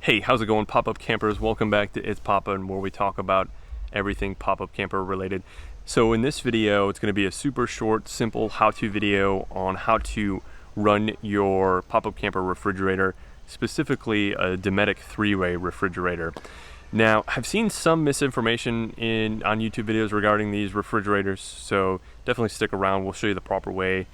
Hey, how's it going, pop-up campers? Welcome back to It's Papa, and where we talk about everything pop-up camper related. So in this video, it's going to be a super short, simple how-to video on how to run your pop-up camper refrigerator, specifically a Dometic 3-way refrigerator. Now, I've seen some misinformation on YouTube videos regarding these refrigerators, so definitely stick around. We'll show you the proper way.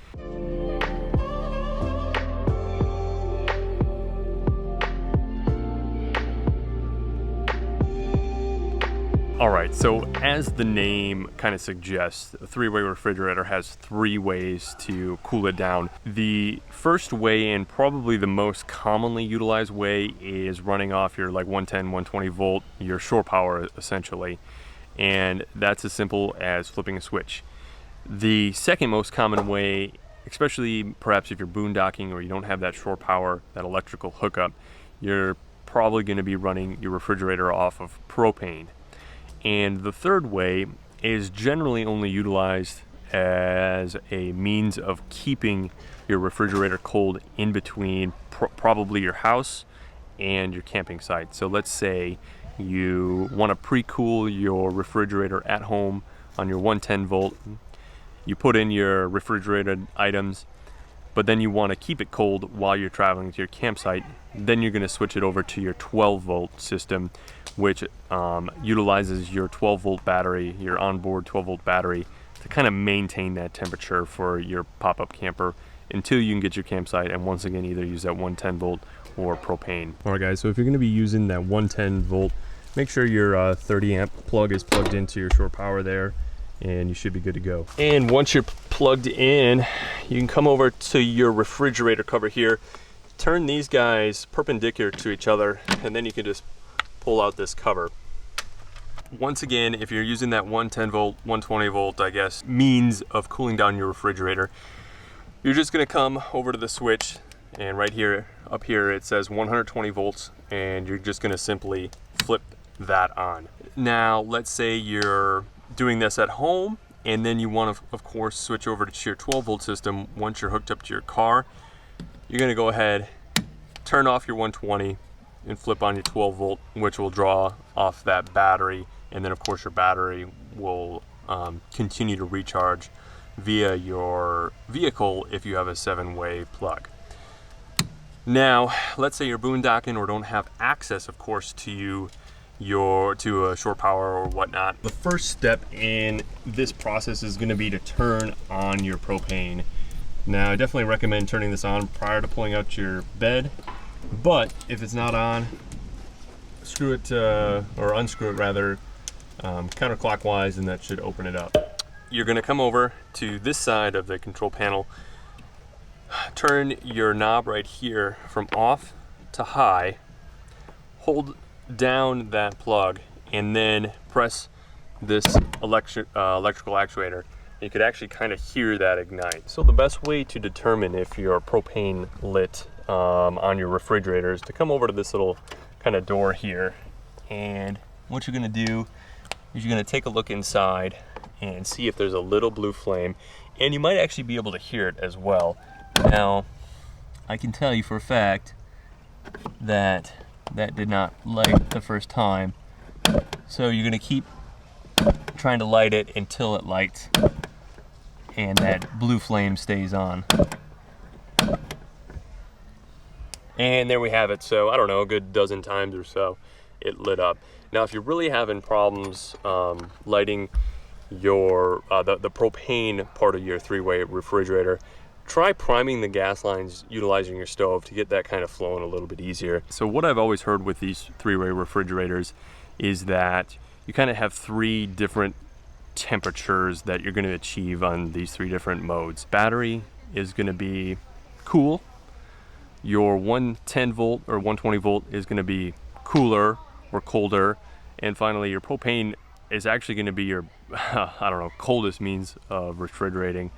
Alright, so as the name kind of suggests, a 3-way refrigerator has 3 ways to cool it down. The first way, and probably the most commonly utilized way, is running off your 110, 120 volt, your shore power essentially. And that's as simple as flipping a switch. The second most common way, especially perhaps if you're boondocking or you don't have that shore power, that electrical hookup, you're probably going to be running your refrigerator off of propane. And the third way is generally only utilized as a means of keeping your refrigerator cold in between probably your house and your camping site. So let's say you want to pre-cool your refrigerator at home on your 110 volt. You put in your refrigerated items, but then you want to keep it cold while you're traveling to your campsite. Then you're going to switch it over to your 12 volt system, which utilizes your 12 volt battery, your onboard 12 volt battery, to kind of maintain that temperature for your pop-up camper until you can get your campsite and once again either use that 110 volt or propane. Alright guys, so if you're going to be using that 110 volt, make sure your 30 amp plug is plugged into your shore power there, and you should be good to go. And once you're plugged in, you can come over to your refrigerator cover here, turn these guys perpendicular to each other, and then you can just pull out this cover. Once again, if you're using that 110 volt, 120 volt, I guess, means of cooling down your refrigerator, you're just gonna come over to the switch, and right here, up here, it says 120 volts, and you're just gonna simply flip that on. Now, let's say you're doing this at home, and then you want to, of course, switch over to your 12 volt system once you're hooked up to your car. You're gonna go ahead, turn off your 120, and flip on your 12 volt, which will draw off that battery, and then of course your battery will continue to recharge via your vehicle if you have a 7-way plug. Now, let's say you're boondocking or don't have access, of course, to a shore power or whatnot. The first step in this process is going to be to turn on your propane. Now, I definitely recommend turning this on prior to pulling out your bed. But if it's not on, screw it or unscrew it rather counterclockwise, and that should open it up. You're going to come over to this side of the control panel, turn your knob right here from off to high, hold down that plug, and then press this electrical actuator. You could actually kind of hear that ignite. So the best way to determine if your propane lit on your refrigerator is to come over to this little kind of door here, and what you're going to do is you're going to take a look inside and see if there's a little blue flame, and you might actually be able to hear it as well. Now, I can tell you for a fact that that did not light the first time, so you're going to keep trying to light it until it lights and that blue flame stays on. And there we have it. So I don't know, a good dozen times or so it lit up. Now if you're really having problems lighting your the propane part of your 3-way refrigerator, try priming the gas lines utilizing your stove to get that kind of flowing a little bit easier. So what I've always heard with these 3-way refrigerators is that you kind of have 3 different temperatures that you're going to achieve on these 3 different modes. Battery is going to be cool. Your 110 volt or 120 volt is going to be cooler or colder. And finally, your propane is actually going to be your, I don't know, coldest means of refrigerating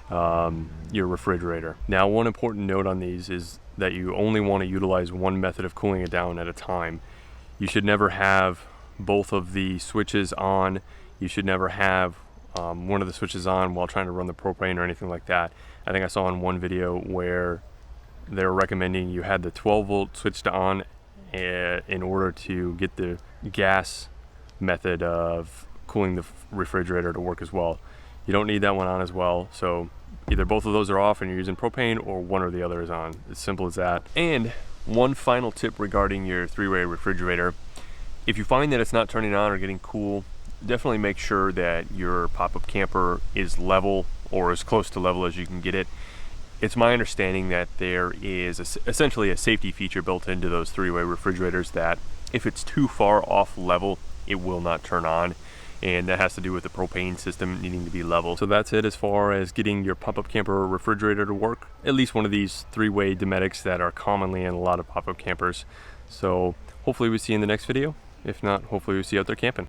your refrigerator. Now, one important note on these is that you only want to utilize one method of cooling it down at a time. You should never have both of the switches on. You should never have one of the switches on while trying to run the propane or anything like that. I think I saw in one video where they were recommending you had the 12 volt switched on in order to get the gas method of cooling the refrigerator to work as well. You don't need that one on as well, so either both of those are off and you're using propane, or one or the other is on. As simple as that. And one final tip regarding your three-way refrigerator: if you find that it's not turning on or getting cool, definitely make sure that your pop-up camper is level, or as close to level as you can get it. It's my understanding that there is essentially a safety feature built into those three-way refrigerators that if it's too far off level, it will not turn on, and that has to do with the propane system needing to be level. So that's it as far as getting your pop-up camper refrigerator to work, at least one of these three-way Dometics that are commonly in a lot of pop-up campers. So hopefully we see you in the next video. If not, hopefully we see you out there camping.